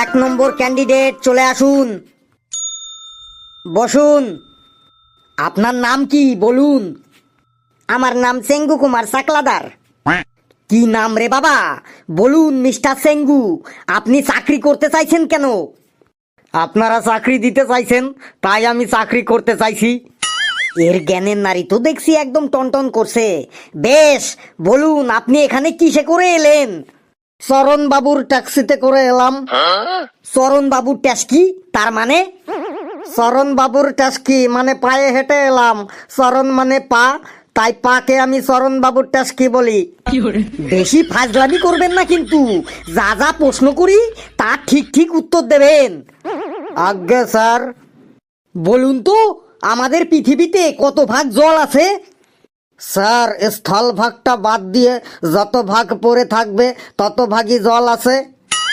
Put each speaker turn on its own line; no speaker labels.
এক নম্বর ক্যান্ডিডেট চলে আসুন, বসুন। আপনার নাম কি বলুন? আমার নাম সেঙ্গু কুমার সাকলাদার। কি নাম রে বাবা? বলুন মিস্টার সেঙ্গু, আপনি চাকরি করতে চাইছেন কেন? আপনারা চাকরি দিতে চাইছেন, তাই আমি চাকরি করতে চাইছি। এর জ্ঞানের নারী তো দেখছি একদম টনটন করছে। বেশ, বলুন আপনি এখানে কিসে করে এলেন? চরণ বাবুর ট্যাক্সিতে করে এলাম। চরণ বাবুর ট্যাক্সি তার মানে? চরণ বাবুর ট্যাক্সি মানে পায়ে হেঁটে এলাম। চরণ মানে পা, তাই পাকে আমি চরণ বাবুর ট্যাক্সি বলি। বেশি ফাজলামি করবেন না কিন্তু, যা যা প্রশ্ন করি তার ঠিক ঠিক উত্তর দেবেন। আজ্ঞে স্যার। বলুন তো, আমাদের পৃথিবীতে কত ভাগ জল আছে? স্যার, স্থল ভাগটা বাদ দিয়ে যত ভাগ পড়ে থাকবে তত ভাগই জল আছে।